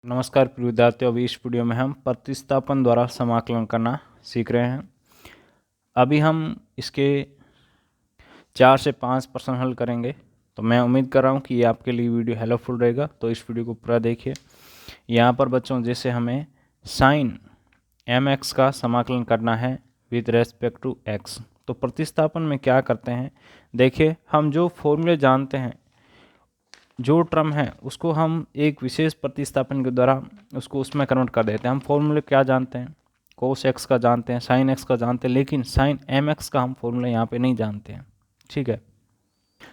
नमस्कार प्रिय विद्यार्थियों, अभी इस वीडियो में हम प्रतिस्थापन द्वारा समाकलन करना सीख रहे हैं। अभी हम इसके 4 से 5 प्रश्न हल करेंगे। तो मैं उम्मीद कर रहा हूँ कि ये आपके लिए वीडियो हेल्पफुल रहेगा, तो इस वीडियो को पूरा देखिए। यहाँ पर बच्चों जैसे हमें साइन mx का समाकलन करना है विद रेस्पेक्ट टू x, तो प्रतिस्थापन में क्या करते हैं, देखिए हम जो फॉर्मूले जानते हैं, जो टर्म है उसको हम एक विशेष प्रतिस्थापन के द्वारा उसको उसमें कन्वर्ट कर देते हैं। हम फॉर्मूले क्या जानते हैं, कोस एक्स का जानते हैं, साइन एक्स का जानते हैं, लेकिन साइन एम एक्स का हम फॉर्मूला यहाँ पे नहीं जानते हैं। ठीक है,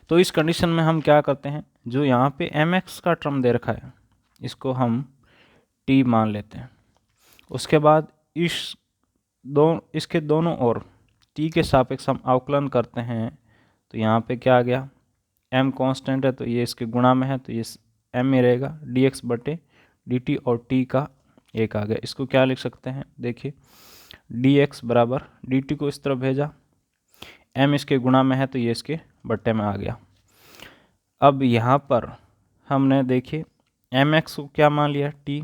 तो इस कंडीशन में हम क्या करते हैं, जो यहाँ पे एम एक्स का टर्म दे रखा है इसको हम टी मान लेते हैं। उसके बाद इसके दोनों ओर टी के सापेक्ष हम अवकलन करते हैं। तो यहाँ पे क्या आ गया, m कांस्टेंट है तो ये इसके गुणा में है, तो ये m में रहेगा dx बटे dt, और t का एक आ गया। इसको क्या लिख सकते हैं, देखिए dx बराबर dt को इस तरफ भेजा, m इसके गुणा में है तो ये इसके बट्टे में आ गया। अब यहाँ पर हमने देखिए mx को क्या मान लिया t,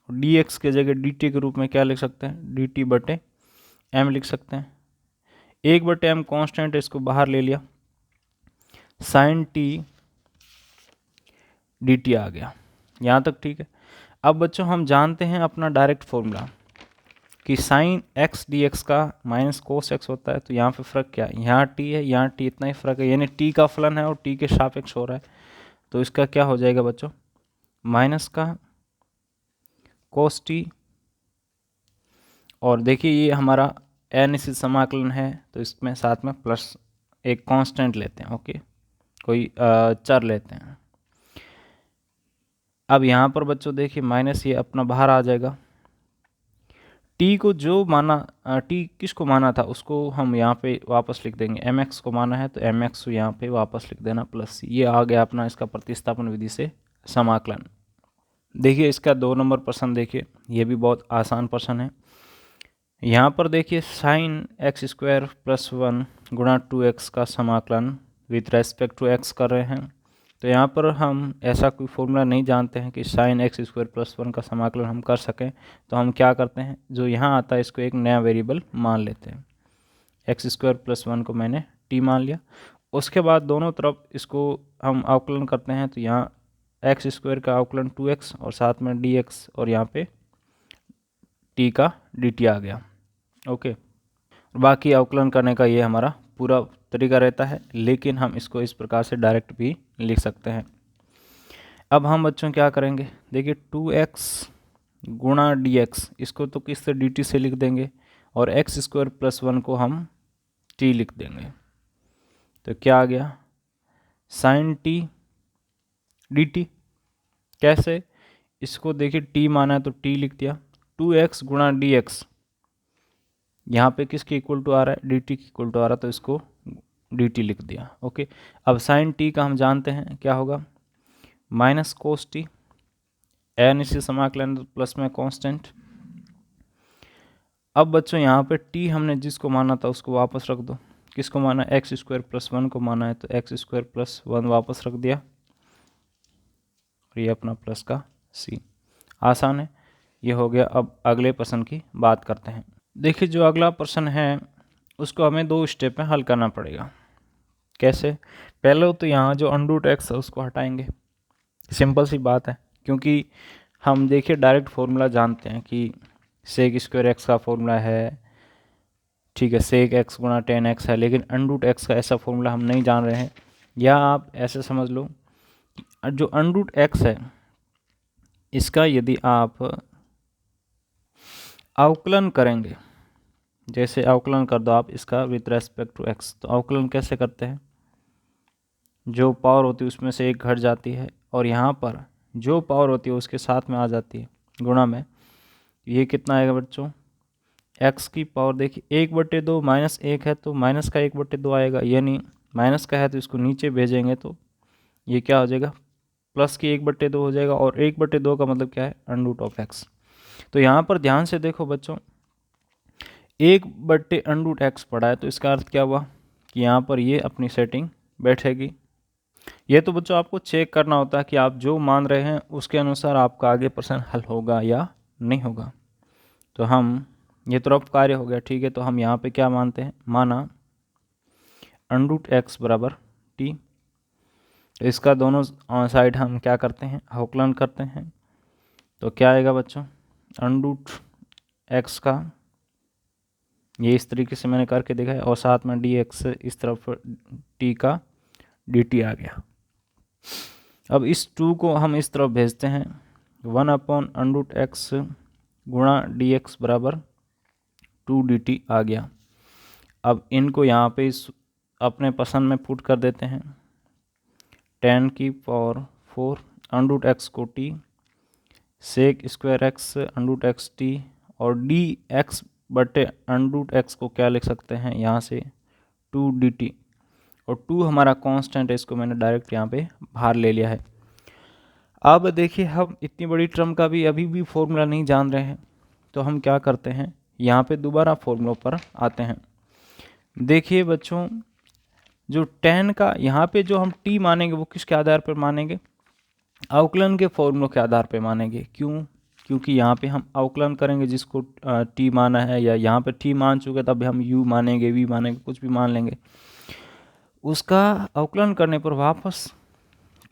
dx के जगह dt के रूप में क्या लिख सकते हैं, dt बटे m लिख सकते हैं। 1/m कांस्टेंट है, इसको बाहर ले लिया, साइन टी डी टी आ गया। यहाँ तक ठीक है। अब बच्चों हम जानते हैं अपना डायरेक्ट फॉर्मूला कि साइन एक्स डी एक्स का माइनस कोस एक्स होता है। तो यहाँ पे फ़र्क क्या है, यहाँ टी है, यहाँ टी, इतना ही फ़र्क है, यानी टी का फलन है और टी के सापेक्ष हो रहा है। तो इसका क्या हो जाएगा बच्चों, माइनस का कोस टी, और देखिए ये हमारा अनिश्चित समाकलन है तो इसमें साथ में प्लस एक कांस्टेंट लेते हैं, ओके, कोई चर लेते हैं। अब यहाँ पर बच्चों देखिए माइनस ये अपना बाहर आ जाएगा। टी को जो माना, टी किसको माना था उसको हम यहाँ पे वापस लिख देंगे, एम एक्स को माना है तो एम एक्स को यहाँ पे वापस लिख देना प्लस ये आ गया अपना इसका प्रतिस्थापन विधि से समाकलन। देखिए इसका 2 नंबर प्रश्न, देखिए ये भी बहुत आसान प्रश्न है। यहाँ पर देखिए साइन एक्स स्क्वायर प्लस 1 गुणा 2x का समाकलन विथ रेस्पेक्ट टू x कर रहे हैं। तो यहाँ पर हम ऐसा कोई फॉर्मूला नहीं जानते हैं कि साइन एक्स स्क्वायर प्लस 1 का समाकलन हम कर सकें। तो हम क्या करते हैं, जो यहाँ आता है इसको एक नया वेरिएबल मान लेते हैं। एक्स स्क्वायर प्लस 1 को मैंने टी मान लिया। उसके बाद दोनों तरफ इसको हम अवकलन करते हैं। तो यहाँ एक्स स्क्वायर का अवकलन 2x और साथ में dx, और यहाँ पे टी का dt आ गया, ओके। बाकी अवकलन करने का ये हमारा पूरा तरीका रहता है, लेकिन हम इसको इस प्रकार से डायरेक्ट भी लिख सकते हैं। अब हम बच्चों क्या करेंगे, देखिए 2x गुणा dx, इसको तो किस से dt से लिख देंगे, और एक्स स्क्वायर प्लस 1 को हम t लिख देंगे। तो क्या आ गया, साइन t dt। कैसे, इसको देखिए t माना है तो t लिख दिया, 2x गुणा dx, यहाँ पे किसके इक्वल टू आ रहा है, dt के इक्वल टू आ रहा है, तो इसको dt लिख दिया, ओके। अब साइन t का हम जानते हैं क्या होगा, माइनस कोस टी, अनिश्चित समाकलन प्लस में कांस्टेंट। अब बच्चों यहाँ पे t हमने जिसको माना था उसको वापस रख दो, किसको माना, एक्स स्क्वायर प्लस 1 को माना है तो एक्स स्क्वायर प्लस 1 वापस रख दिया, और ये अपना प्लस का c। आसान है, ये हो गया। अब अगले प्रश्न की बात करते हैं। देखिए जो अगला प्रश्न है उसको हमें 2 स्टेप में हल करना पड़ेगा। कैसे, पहले तो यहाँ जो अंडरूट एक्स है उसको हटाएंगे, सिंपल सी बात है, क्योंकि हम देखिए डायरेक्ट फॉर्मूला जानते हैं कि सेक स्क्वायर एक्स का फॉर्मूला है, ठीक है, सेक एक्स गुणा टेन एक्स है, लेकिन अंडरूट एक्स का ऐसा फॉर्मूला हम नहीं जान रहे हैं। या आप ऐसे समझ लो कि जो अंडरूट एक्स है इसका यदि आप अवकलन करेंगे, जैसे अवकलन कर दो आप इसका विथ रेस्पेक्ट टू एक्स, तो अवकलन कैसे करते हैं, जो पावर होती है उसमें से एक घट जाती है, और यहाँ पर जो पावर होती है उसके साथ में आ जाती है गुणा में। ये कितना आएगा बच्चों, x की पावर देखिए 1/2 माइनस 1 है तो माइनस का 1/2 आएगा, यानी माइनस का है तो इसको नीचे भेजेंगे तो ये क्या हो जाएगा, प्लस की 1/2 हो जाएगा, और 1/2 का मतलब क्या है, अंडरूट ऑफ x। तो यहाँ पर ध्यान से देखो बच्चों, 1/√x पड़ा है, तो इसका अर्थ क्या हुआ कि यहाँ पर ये अपनी सेटिंग बैठेगी। ये तो बच्चों आपको चेक करना होता है कि आप जो मान रहे हैं उसके अनुसार आपका आगे प्रश्न हल होगा या नहीं होगा। तो हम ये तो रफ कार्य हो गया, ठीक है। तो हम यहाँ पे क्या मानते हैं, माना अंडरूट एक्स बराबर टी। तो इसका दोनों साइड हम क्या करते हैं, अवकलन करते हैं। तो क्या आएगा बच्चों, अंडरूट एक्स का ये इस तरीके से मैंने करके देखा है, और साथ में डी एक्स इस तरफ टी का डी टी आ गया। अब इस 2 को हम इस तरफ भेजते हैं, 1/√x गुणा डी एक्स बराबर 2 डी टी आ गया। अब इनको यहाँ पे इस अपने पसंद में पुट कर देते हैं, 10⁴ √x को t, sec² x √x t, और डी एक्स बटे √x को क्या लिख सकते हैं यहाँ से 2 dt, और 2 हमारा कांस्टेंट है, इसको मैंने डायरेक्ट यहाँ पे बाहर ले लिया है। अब देखिए हम इतनी बड़ी टर्म का भी अभी भी फॉर्मूला नहीं जान रहे हैं, तो हम क्या करते हैं, यहाँ पे दोबारा फॉर्मूलों पर आते हैं। देखिए बच्चों, जो 10 का यहाँ पे जो हम t मानेंगे वो किसके आधार पर मानेंगे, अवकलन के फॉर्मूलों के आधार पर मानेंगे। क्यों, क्योंकि यहाँ पे हम अवकलन करेंगे जिसको t माना है, या यहाँ पे t मान चुके तब हम u मानेंगे, v मानेंगे, कुछ भी मान लेंगे। उसका अवकलन करने पर वापस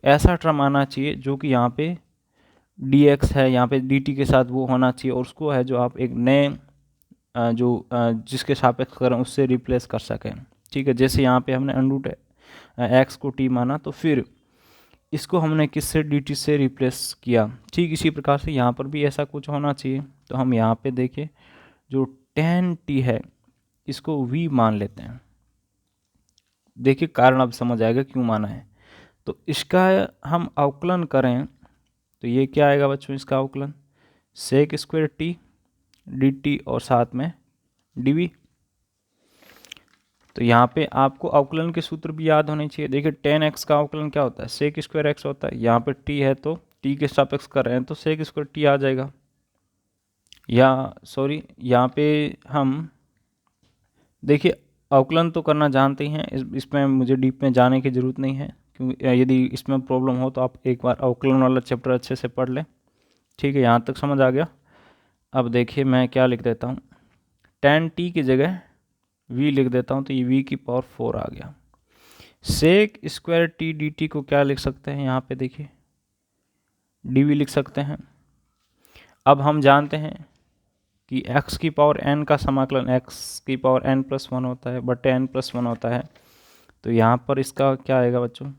ऐसा टर्म आना चाहिए जो कि यहाँ पे dx है, यहाँ पे dt के साथ वो होना चाहिए, और उसको है जो आप एक नए जो जिसके सापेक्ष करें उससे रिप्लेस कर सकें। ठीक है, जैसे यहाँ पे हमने अंडरूट x को t माना, तो फिर इसको हमने किससे dt से रिप्लेस किया। ठीक इसी प्रकार से यहाँ पर भी ऐसा कुछ होना चाहिए। तो हम यहाँ पे देखिए जो 10t है इसको v मान लेते हैं। देखिए कारण अब समझ आएगा क्यों माना है। तो इसका हम अवकलन करें तो ये क्या आएगा बच्चों, इसका अवकलन sec² t dt और साथ में dv। तो यहाँ पे आपको अवकलन के सूत्र भी याद होने चाहिए। देखिए 10x का अवकलन क्या होता है, sec² x होता है। यहाँ पे t है तो t के सापेक्ष कर रहे हैं तो sec² t आ जाएगा। या सॉरी, यहाँ पे हम देखिए अवकलन तो करना जानते ही हैं, इसमें मुझे डीप में जाने की ज़रूरत नहीं है, क्योंकि यदि इसमें प्रॉब्लम हो तो आप एक बार अवकलन वाला चैप्टर अच्छे से पढ़ लें। ठीक है, यहाँ तक समझ आ गया। अब देखिए मैं क्या लिख देता हूँ, 10t की जगह v लिख देता हूँ, तो ये v की पावर 4 आ गया। sec² t dt को क्या लिख सकते हैं, यहाँ पे देखिए dv लिख सकते हैं। अब हम जानते हैं कि x की पावर n का समाकलन x की पावर n+1 होता है बटे n+1 होता है। तो यहाँ पर इसका क्या आएगा बच्चों,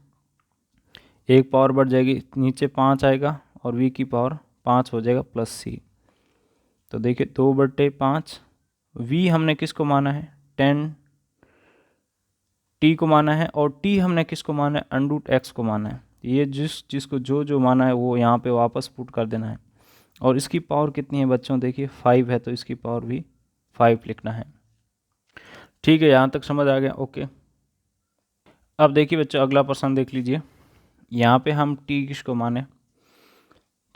एक पावर बढ़ जाएगी, नीचे 5 आएगा और v की पावर 5 हो जाएगा प्लस c। तो देखिए 2/5, v हमने किसको माना है, 10t को माना है, और t हमने किसको माना है, √x को माना है। ये जिसको जो माना है वो यहाँ पे वापस पुट कर देना है। और इसकी पावर कितनी है बच्चों, देखिए 5 है, तो इसकी पावर भी 5 लिखना है। ठीक है, यहाँ तक समझ आ गया, ओके। अब देखिए बच्चों अगला प्रश्न देख लीजिए। यहाँ पे हम t किसको माने,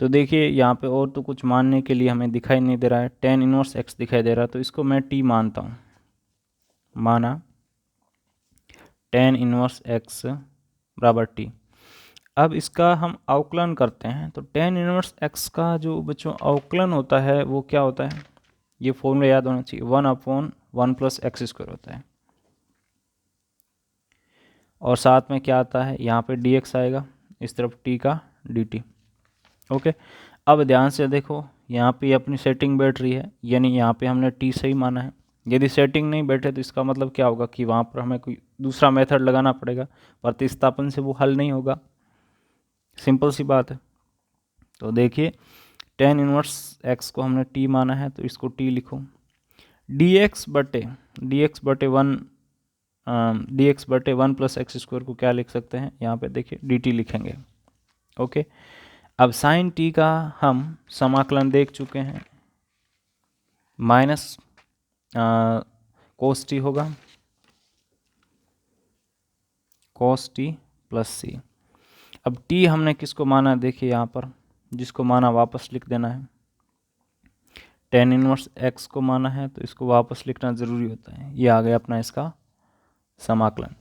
तो देखिए यहाँ पे और तो कुछ मानने के लिए हमें दिखाई नहीं दे रहा है, tan−1x दिखाई दे रहा है, तो इसको मैं t मानता हूँ। माना tan−1x बराबर t। अब इसका हम अवकलन करते हैं, तो tan−1x का जो बच्चों अवकलन होता है वो क्या होता है, ये फॉर्मूला याद होना चाहिए, 1/1 + x² होता है। और साथ में क्या आता है, यहाँ पे dx आएगा, इस तरफ t का dt। ओके, अब ध्यान से देखो यहाँ पे अपनी सेटिंग बैठ रही है, यानी यहाँ पे हमने t सही माना है। यदि सेटिंग नहीं बैठे तो इसका मतलब क्या होगा कि वहाँ पर हमें कोई दूसरा मेथड लगाना पड़ेगा, प्रतिस्थापन से वो हल नहीं होगा। सिंपल सी बात है। तो देखिए tan−1x को हमने t माना है तो इसको t लिखो, dx बटे 1 + x² को क्या लिख सकते हैं, यहाँ पे देखिए dt लिखेंगे। ओके, अब sin t का हम समाकलन देख चुके हैं, माइनस cos t होगा, cos t + c। अब t हमने किसको माना, देखिए यहाँ पर जिसको माना वापस लिख देना है, tan−1x को माना है तो इसको वापस लिखना ज़रूरी होता है। ये आ गया अपना इसका समाकलन।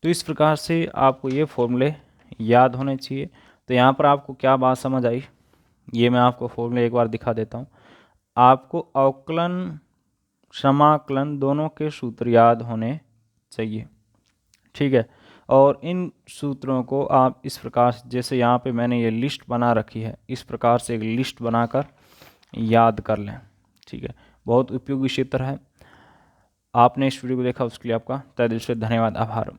तो इस प्रकार से आपको ये फॉर्मूले याद होने चाहिए। तो यहाँ पर आपको क्या बात समझ आई, ये मैं आपको फॉर्मूले एक बार दिखा देता हूँ। आपको अवकलन समाकलन दोनों के सूत्र याद होने चाहिए, ठीक है। और इन सूत्रों को आप इस प्रकार से, जैसे यहाँ पे मैंने ये लिस्ट बना रखी है, इस प्रकार से एक लिस्ट बनाकर याद कर लें, ठीक है। बहुत उपयोगी क्षेत्र है। आपने इस वीडियो को देखा उसके लिए आपका तहे दिल से धन्यवाद, आभार।